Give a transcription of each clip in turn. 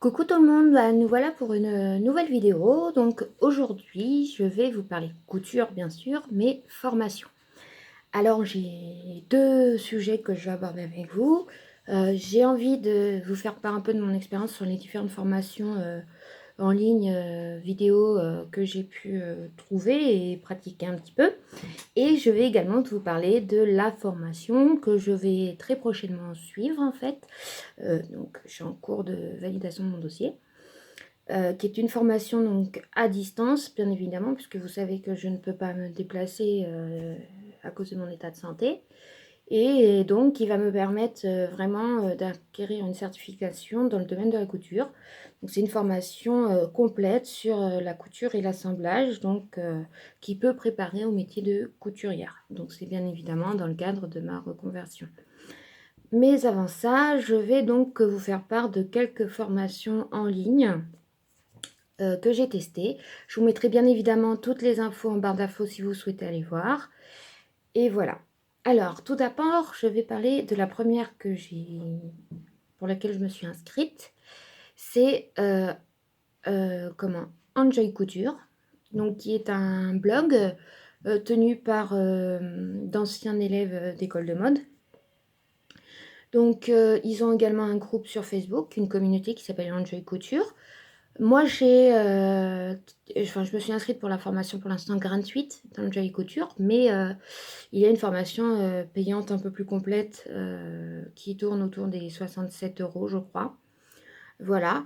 Coucou tout le monde, nous voilà pour une nouvelle vidéo. Donc aujourd'hui, je vais vous parler couture bien sûr, mais formation. Alors j'ai deux sujets que je vais aborder avec vous. J'ai envie de vous faire part un peu de mon expérience sur les différentes formations en ligne, vidéo que j'ai pu trouver et pratiquer un petit peu. Et je vais également vous parler de la formation que je vais très prochainement suivre en fait. Donc je suis en cours de validation de mon dossier. Qui est une formation donc à distance, bien évidemment, puisque vous savez que je ne peux pas me déplacer à cause de mon état de santé. Et donc, qui va me permettre vraiment d'acquérir une certification dans le domaine de la couture. Donc, c'est une formation complète sur la couture et l'assemblage, donc qui peut préparer au métier de couturière. Donc, c'est bien évidemment dans le cadre de ma reconversion. Mais avant ça, je vais donc vous faire part de quelques formations en ligne que j'ai testé. Je vous mettrai bien évidemment toutes les infos en barre d'infos si vous souhaitez aller voir. Et voilà. Alors, tout d'abord, je vais parler de la première pour laquelle je me suis inscrite. C'est comment Enjoy Couture, donc qui est un blog tenu par d'anciens élèves d'école de mode. Donc, ils ont également un groupe sur Facebook, une communauté qui s'appelle Enjoy Couture. Moi, je me suis inscrite pour la formation pour l'instant gratuite dans le Jolie Couture, mais il y a une formation payante un peu plus complète qui tourne autour des 67 €, je crois. Voilà.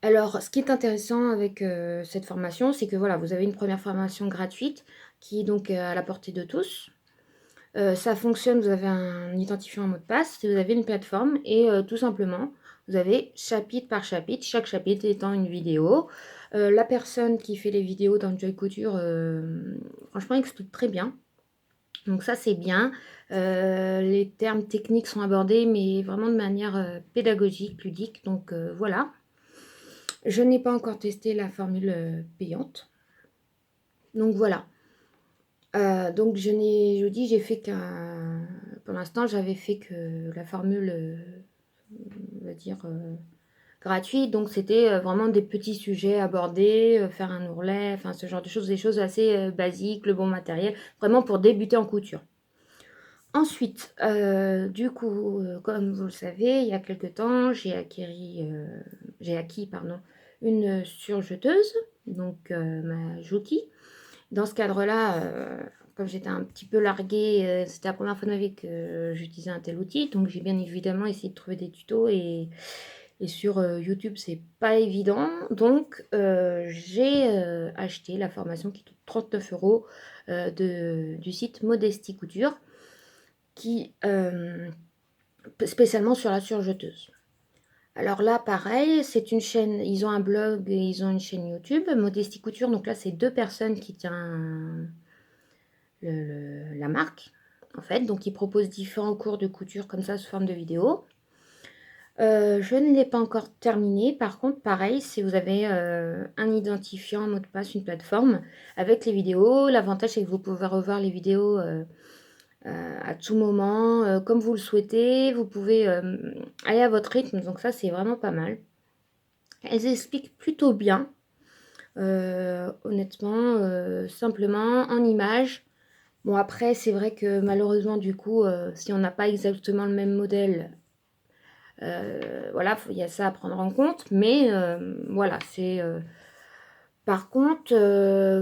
Alors, ce qui est intéressant avec cette formation, c'est que voilà, vous avez une première formation gratuite qui est donc à la portée de tous. Ça fonctionne, vous avez un identifiant, un mot de passe, vous avez une plateforme et tout simplement, vous avez chapitre par chapitre, chaque chapitre étant une vidéo. La personne qui fait les vidéos dans Joy Couture, franchement, explique très bien. Donc ça, c'est bien. Les termes techniques sont abordés, mais vraiment de manière pédagogique, ludique. Donc voilà. Je n'ai pas encore testé la formule payante. Donc voilà. Donc j'ai fait qu'un pour l'instant, j'avais fait que la formule, on va dire, gratuite. Donc c'était, vraiment des petits sujets abordés, faire un ourlet, enfin ce genre de choses, des choses assez, basiques, le bon matériel, vraiment pour débuter en couture. Ensuite, du coup, comme vous le savez, il y a quelque temps, j'ai acquis, pardon, une surjeteuse, donc ma Juki. Dans ce cadre-là, comme j'étais un petit peu larguée, c'était la première fois de ma vie que j'utilisais un tel outil, donc j'ai bien évidemment essayé de trouver des tutos et sur YouTube, c'est pas évident. Donc j'ai acheté la formation qui coûte 39 € du site Modesty Couture, qui spécialement sur la surjeteuse. Alors là, pareil, c'est une chaîne, ils ont un blog et ils ont une chaîne YouTube, Modesty Couture. Donc là, c'est deux personnes qui tiennent la marque, en fait. Donc, ils proposent différents cours de couture comme ça, sous forme de vidéo. Je ne l'ai pas encore terminé. Par contre, pareil, si vous avez un identifiant, un mot de passe, une plateforme avec les vidéos, l'avantage, c'est que vous pouvez revoir les vidéos à tout moment, comme vous le souhaitez. Vous pouvez aller à votre rythme. Donc ça, c'est vraiment pas mal. Elles expliquent plutôt bien, honnêtement, simplement, en images. Bon, après, c'est vrai que malheureusement, du coup, si on n'a pas exactement le même modèle, voilà, il y a ça à prendre en compte. Mais voilà, c'est... Par contre,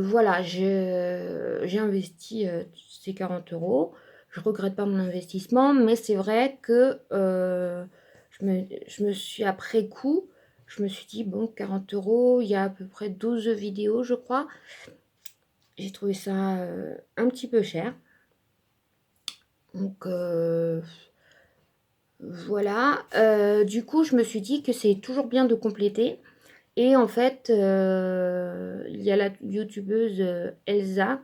voilà, j'ai investi ces 40 €. Je regrette pas mon investissement, mais c'est vrai que je me suis, après coup, je me suis dit, bon, 40 €, il y a à peu près 12 vidéos, je crois. J'ai trouvé ça un petit peu cher. Donc voilà. Du coup, je me suis dit que c'est toujours bien de compléter. Et en fait, il y a la youtubeuse Elsa,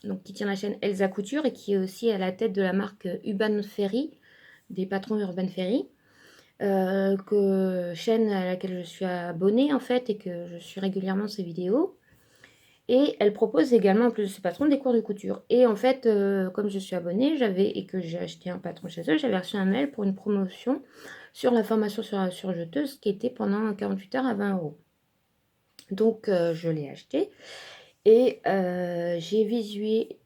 donc qui tient la chaîne Elsa Couture et qui est aussi à la tête de la marque Urban Ferry, des patrons Urban Ferry, chaîne à laquelle je suis abonnée en fait et que je suis régulièrement ses vidéos. Et elle propose également, en plus de ses patrons, des cours de couture. Et en fait, comme je suis abonnée, et que j'ai acheté un patron chez eux, j'avais reçu un mail pour une promotion sur la formation sur la surjeteuse qui était pendant 48 heures à 20 €. Donc je l'ai acheté et j'ai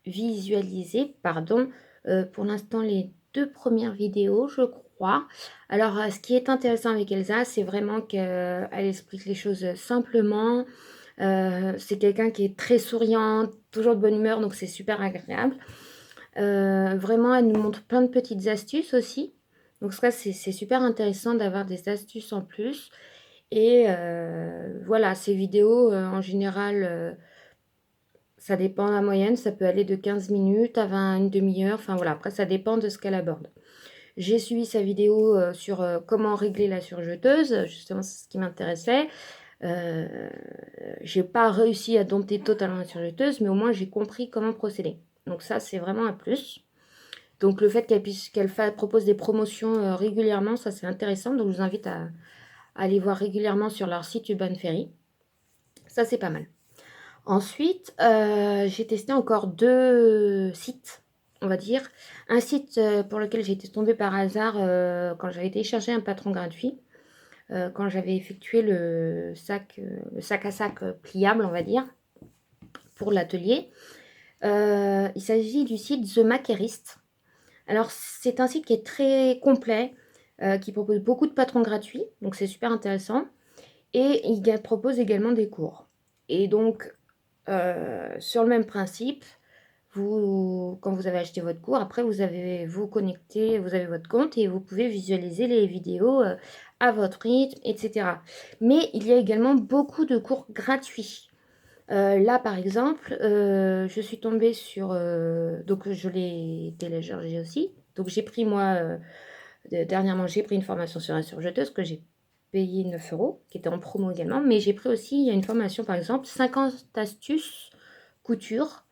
visualisé, pardon, pour l'instant les 2 premières vidéos, je crois. Alors, ce qui est intéressant avec Elsa, c'est vraiment qu'elle explique les choses simplement. C'est quelqu'un qui est très souriante, toujours de bonne humeur, donc c'est super agréable. Vraiment, elle nous montre plein de petites astuces aussi. Donc ça, c'est super intéressant d'avoir des astuces en plus. Et voilà, ces vidéos, en général, ça dépend la moyenne, ça peut aller de 15 minutes à 20, une demi-heure. Enfin voilà, après ça dépend de ce qu'elle aborde. J'ai suivi sa vidéo sur comment régler la surjeteuse, justement c'est ce qui m'intéressait. J'ai pas réussi à dompter totalement la surjeteuse, mais au moins j'ai compris comment procéder. Donc ça c'est vraiment un plus. Donc le fait qu'elle propose des promotions régulièrement, ça c'est intéressant. Donc je vous invite à aller voir régulièrement sur leur site Urban Ferry. Ça c'est pas mal. Ensuite, j'ai testé encore 2 sites, on va dire. Un site, pour lequel j'ai été tombée par hasard, quand j'avais téléchargé un patron gratuit, quand j'avais effectué le sac à sac, pliable, on va dire, pour l'atelier. Il s'agit du site The Makerist. Alors c'est un site qui est très complet, qui propose beaucoup de patrons gratuits, donc c'est super intéressant et il propose également des cours et donc sur le même principe, quand vous avez acheté votre cours, après vous avez vous connectez, vous avez votre compte et vous pouvez visualiser les vidéos, à votre rythme et cetera. Mais il y a également beaucoup de cours gratuits. Là, par exemple, je suis tombée sur, donc je l'ai téléchargé aussi. Donc j'ai pris moi, dernièrement, j'ai pris une formation sur la surjeteuse que j'ai payé 9 €, qui était en promo également. Mais j'ai pris aussi, il y a une formation par exemple, 50 astuces couture,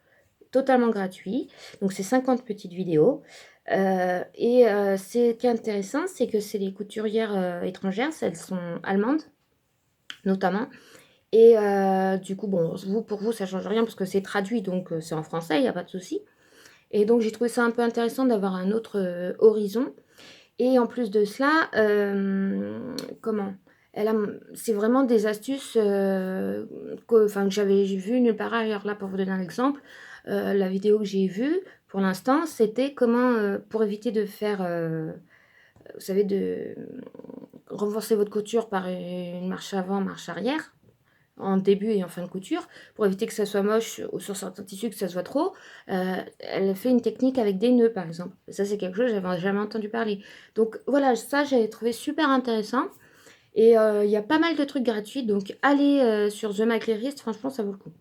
totalement gratuit. Donc c'est 50 petites vidéos. Ce qui est intéressant, c'est que c'est des couturières étrangères, elles sont allemandes notamment. Et du coup, bon, pour vous, ça change rien parce que c'est traduit, donc c'est en français, il n'y a pas de souci. Et donc j'ai trouvé ça un peu intéressant d'avoir un autre horizon. Et en plus de cela, comment? C'est vraiment des astuces que j'avais vues nulle part ailleurs. Là, pour vous donner un exemple, la vidéo que j'ai vue, pour l'instant, c'était comment, pour éviter de faire, vous savez, de renforcer votre couture par une marche avant, marche arrière, en début et en fin de couture, pour éviter que ça soit moche ou sur certains tissus que ça se voit trop. Elle fait une technique avec des nœuds, par exemple. Ça, c'est quelque chose que j'avais jamais entendu parler. Donc voilà, ça, j'avais trouvé super intéressant. Et il y a pas mal de trucs gratuits, donc allez sur The Makerist, franchement, ça vaut le coup.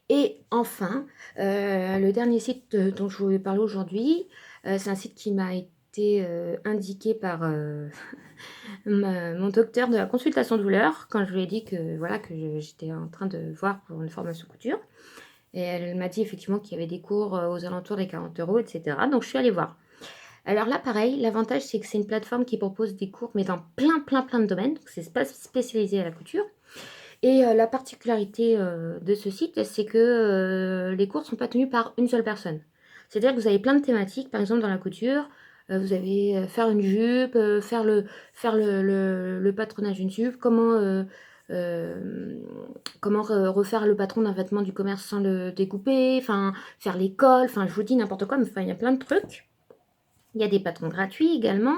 Et enfin, le dernier site dont je voulais parler aujourd'hui, c'est un site qui m'a été indiqué par mon docteur de la consultation douleur, quand je lui ai dit que voilà, que j'étais en train de voir pour une formation couture. Et elle m'a dit effectivement qu'il y avait des cours aux alentours des 40 €, etc. Donc je suis allée voir. Alors là, pareil, l'avantage, c'est que c'est une plateforme qui propose des cours, mais dans plein de domaines. Donc c'est pas spécialisé à la couture. Et la particularité de ce site, c'est que les cours ne sont pas tenus par une seule personne. C'est-à-dire que vous avez plein de thématiques, par exemple dans la couture, vous avez faire une jupe, faire le patronage d'une jupe, comment refaire le patron d'un vêtement du commerce sans le découper, enfin faire les cols, enfin je vous dis n'importe quoi, mais il y a plein de trucs. Il y a des patrons gratuits également.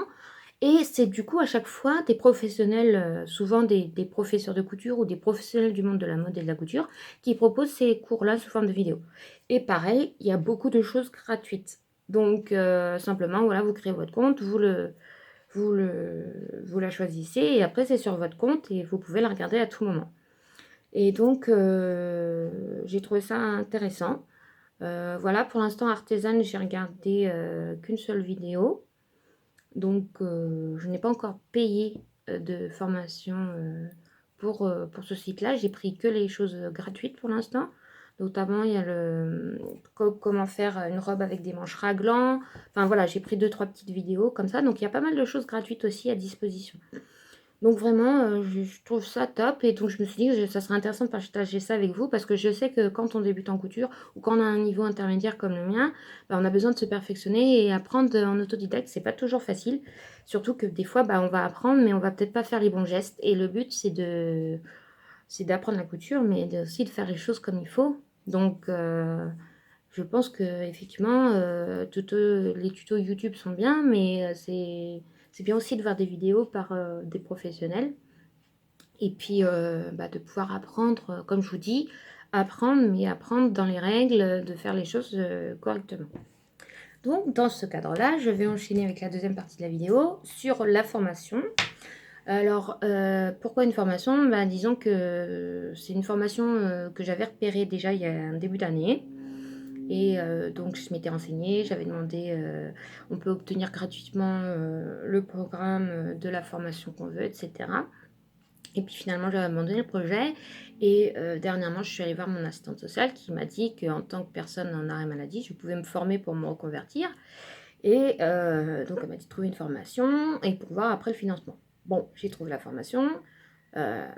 Et c'est du coup à chaque fois des professionnels, souvent des professeurs de couture ou des professionnels du monde de la mode et de la couture, qui proposent ces cours-là sous forme de vidéo. Et pareil, il y a beaucoup de choses gratuites. Donc simplement, voilà, vous créez votre compte, vous la choisissez et après c'est sur votre compte et vous pouvez la regarder à tout moment. Et donc j'ai trouvé ça intéressant. Voilà, pour l'instant artisane, j'ai regardé qu'une seule vidéo. Donc je n'ai pas encore payé de formation pour ce site-là. J'ai pris que les choses gratuites pour l'instant. Notamment, il y a comment faire une robe avec des manches raglant. Enfin voilà, j'ai pris 2-3 petites vidéos comme ça. Donc il y a pas mal de choses gratuites aussi à disposition. Donc vraiment, je trouve ça top et donc je me suis dit que ça serait intéressant de partager ça avec vous parce que je sais que quand on débute en couture ou quand on a un niveau intermédiaire comme le mien, bah, on a besoin de se perfectionner et apprendre en autodidacte, c'est pas toujours facile. Surtout que des fois, bah, on va apprendre, mais on va peut-être pas faire les bons gestes et le but, c'est d'apprendre la couture, mais aussi de faire les choses comme il faut. Donc je pense qu'effectivement, les tutos YouTube sont bien, mais c'est bien aussi de voir des vidéos par des professionnels. Et puis bah, de pouvoir apprendre, comme je vous dis, apprendre, mais apprendre dans les règles, de faire les choses correctement. Donc dans ce cadre-là, je vais enchaîner avec la deuxième partie de la vidéo sur la formation. Alors, pourquoi une formation? Bah, disons que c'est une formation que j'avais repérée déjà il y a un début d'année. Et donc, je m'étais renseignée, j'avais demandé, on peut obtenir gratuitement le programme de la formation qu'on veut, etc. Et puis finalement, j'avais abandonné le projet. Et dernièrement, je suis allée voir mon assistante sociale qui m'a dit qu'en tant que personne en arrêt maladie, je pouvais me former pour me reconvertir. Et donc, elle m'a dit de trouver une formation et pour voir après le financement. Bon, j'ai trouvé la formation.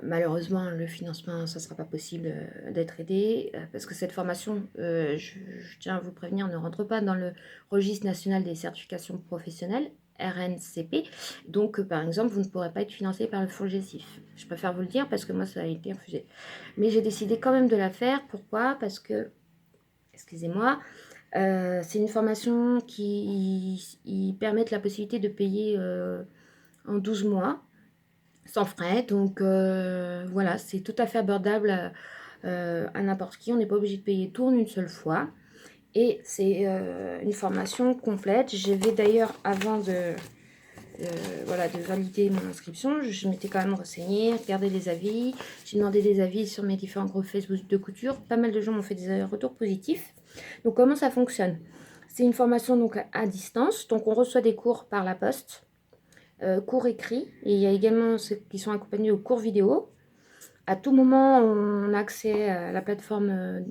Malheureusement, le financement, ça ne sera pas possible d'être aidé parce que cette formation, je tiens à vous prévenir, ne rentre pas dans le registre national des certifications professionnelles, RNCP. Donc, par exemple, vous ne pourrez pas être financé par le FONGECIF. Je préfère vous le dire parce que moi, ça a été refusé. Mais j'ai décidé quand même de la faire. Pourquoi? Parce que, excusez-moi, c'est une formation qui permet la possibilité de payer en 12 mois sans frais. Donc voilà, c'est tout à fait abordable à n'importe qui. On n'est pas obligé de payer tout en une seule fois. Et c'est une formation complète. Je vais d'ailleurs, avant voilà, de valider mon inscription, je m'étais quand même renseignée, regardé les avis. J'ai demandé des avis sur mes différents groupes Facebook de couture. Pas mal de gens m'ont fait des retours positifs. Donc comment ça fonctionne? C'est une formation donc à distance. Donc on reçoit des cours par la poste. Cours écrits, et il y a également ceux qui sont accompagnés aux cours vidéo. À tout moment, on a accès à la plateforme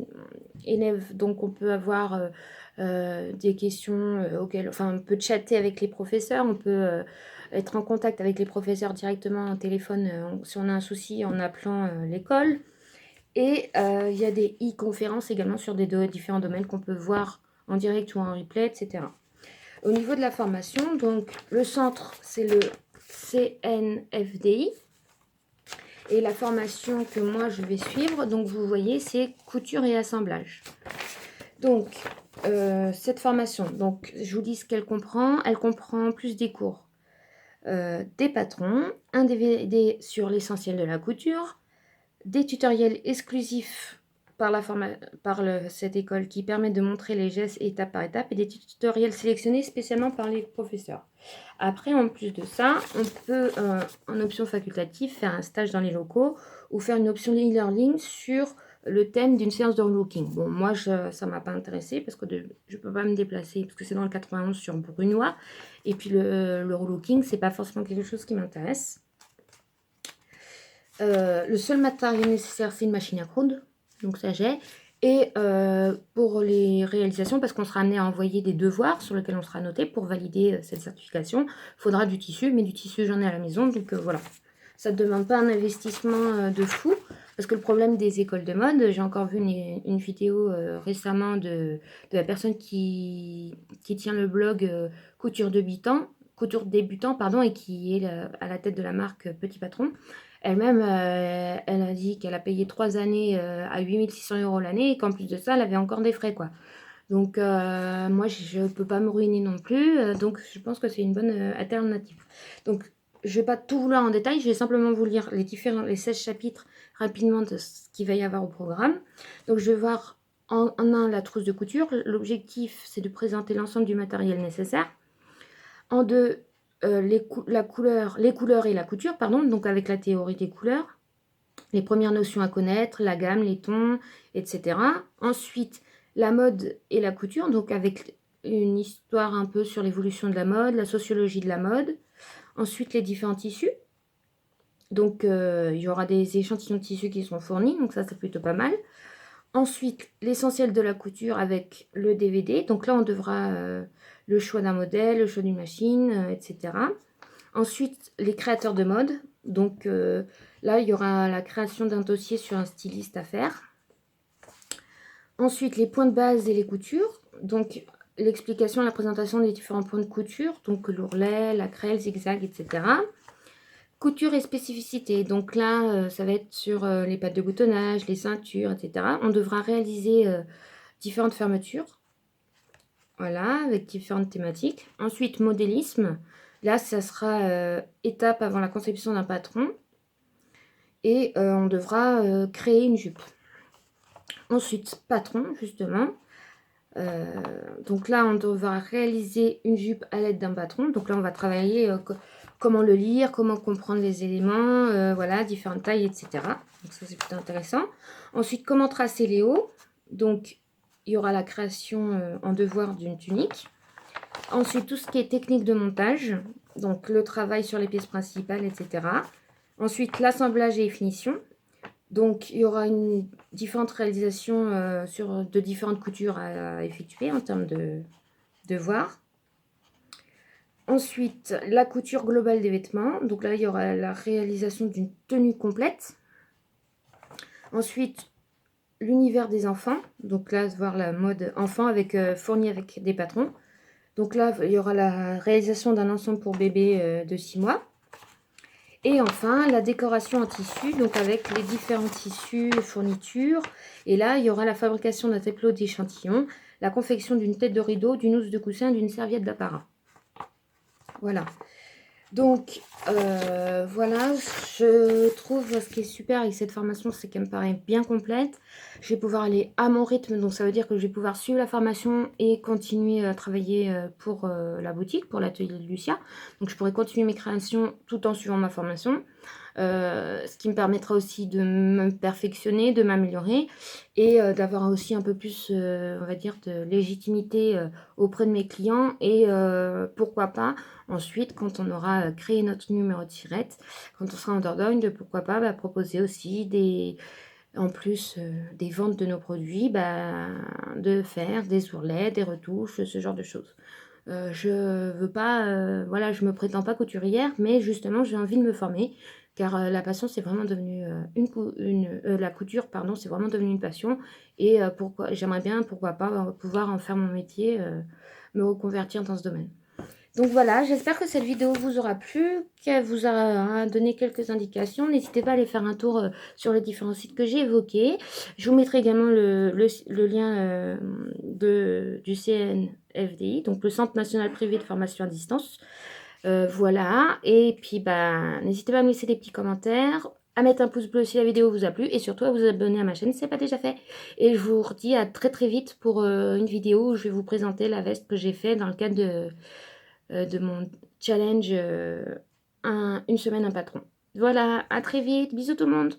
Élève, donc on peut avoir des questions auxquelles, enfin, on peut chatter avec les professeurs, on peut être en contact avec les professeurs directement au téléphone si on a un souci en appelant l'école. Et il y a des e-conférences également sur des différents domaines qu'on peut voir en direct ou en replay, etc. Au niveau de la formation, donc le centre, c'est le CNFDI. Et la formation que moi je vais suivre, donc vous voyez, c'est couture et assemblage. Donc, cette formation, donc je vous dis ce qu'elle comprend. Elle comprend plus des cours, des patrons, un DVD sur l'essentiel de la couture, des tutoriels exclusifs par cette école qui permet de montrer les gestes étape par étape et des tutoriels sélectionnés spécialement par les professeurs. Après, en plus de ça, on peut, en option facultative, faire un stage dans les locaux ou faire une option e-learning sur le thème d'une séance de relooking. Bon, moi, ça ne m'a pas intéressé parce que je ne peux pas me déplacer parce que c'est dans le 91 sur Brunois. Et puis, le relooking, ce n'est pas forcément quelque chose qui m'intéresse. Le seul matériel nécessaire, c'est une machine à coudre. Donc ça, j'ai. Et pour les réalisations, parce qu'on sera amené à envoyer des devoirs sur lesquels on sera noté pour valider cette certification, il faudra du tissu, mais du tissu j'en ai à la maison, donc voilà. Ça ne demande pas un investissement de fou, parce que le problème des écoles de mode, j'ai encore vu une vidéo récemment de la personne qui tient le blog couture débutant, pardon, et qui est à la tête de la marque Petit Patron. Elle-même, elle a dit qu'elle a payé 3 années à 8600 € l'année et qu'en plus de ça, elle avait encore des frais, quoi. Donc, moi, je ne peux pas me ruiner non plus. Donc, je pense que c'est une bonne alternative. Donc, je ne vais pas tout vous lire en détail. Je vais simplement vous lire les 16 chapitres rapidement de ce qu'il va y avoir au programme. Donc, je vais voir en un la trousse de couture. L'objectif, c'est de présenter l'ensemble du matériel nécessaire. En deux, les couleurs et la couture, pardon, donc avec la théorie des couleurs, les premières notions à connaître, la gamme, les tons, etc. Ensuite, la mode et la couture, donc avec une histoire un peu sur l'évolution de la mode, la sociologie de la mode. Ensuite, les différents tissus. Donc, il y aura des échantillons de tissus qui sont fournis, donc ça, c'est plutôt pas mal. Ensuite, l'essentiel de la couture avec le DVD. Donc là, on devra le choix d'un modèle, le choix d'une machine, etc. Ensuite, les créateurs de mode. Donc là, il y aura la création d'un dossier sur un styliste à faire. Ensuite, les points de base et les coutures. Donc, l'explication, la présentation des différents points de couture. Donc, l'ourlet, la crêle, zigzag, etc. Couture et spécificité. Donc là, ça va être sur les pattes de boutonnage, les ceintures, etc. On devra réaliser différentes fermetures. Voilà, avec différentes thématiques. Ensuite, modélisme. Là, ça sera étape avant la conception d'un patron. Et on devra créer une jupe. Ensuite, patron, justement. Donc là, on devra réaliser une jupe à l'aide d'un patron. Donc là, on va travailler comment le lire, comment comprendre les éléments, voilà, différentes tailles, etc. Donc ça, c'est plutôt intéressant. Ensuite, comment tracer les hauts. Donc, il y aura la création en devoir d'une tunique. Ensuite, tout ce qui est technique de montage. Donc, le travail sur les pièces principales, etc. Ensuite, l'assemblage et finition. Donc, il y aura différentes réalisations de différentes coutures à effectuer en termes de devoirs. Ensuite, la couture globale des vêtements. Donc là, il y aura la réalisation d'une tenue complète. Ensuite, l'univers des enfants. Donc là, voir la mode enfant fournie avec des patrons. Donc là, il y aura la réalisation d'un ensemble pour bébé de 6 mois. Et enfin, la décoration en tissu, donc avec les différents tissus, fournitures. Et là, il y aura la fabrication d'un tableau d'échantillons, la confection d'une tête de rideau, d'une housse de coussin, d'une serviette d'apparat. Voilà. Donc, voilà, je trouve ce qui est super avec cette formation, c'est qu'elle me paraît bien complète. Je vais pouvoir aller à mon rythme, donc ça veut dire que je vais pouvoir suivre la formation et continuer à travailler pour la boutique, pour l'atelier de Lucia. Donc, je pourrai continuer mes créations tout en suivant ma formation. Ce qui me permettra aussi de me perfectionner, de m'améliorer et d'avoir aussi un peu plus, on va dire, de légitimité auprès de mes clients et pourquoi pas, ensuite, quand on aura créé notre numéro de tirette, quand on sera en Dordogne, de pourquoi pas proposer aussi en plus des ventes de nos produits, de faire des ourlets, des retouches, ce genre de choses. Je veux pas, voilà, je me prétends pas couturière, mais justement, j'ai envie de me former, car la passion, c'est vraiment devenu la couture, pardon, c'est vraiment devenu une passion. Et j'aimerais bien, pourquoi pas, pouvoir en faire mon métier, me reconvertir dans ce domaine. Donc voilà, j'espère que cette vidéo vous aura plu, qu'elle vous aura donné quelques indications. N'hésitez pas à aller faire un tour sur les différents sites que j'ai évoqués. Je vous mettrai également le lien du CNFDI, donc le Centre National Privé de Formation à Distance. Voilà, et puis n'hésitez pas à me laisser des petits commentaires, à mettre un pouce bleu si la vidéo vous a plu, et surtout à vous abonner à ma chaîne si ce n'est pas déjà fait. Et je vous redis à très très vite pour une vidéo où je vais vous présenter la veste que j'ai fait dans le cadre de mon challenge une semaine un patron. Voilà, à très vite, bisous tout le monde.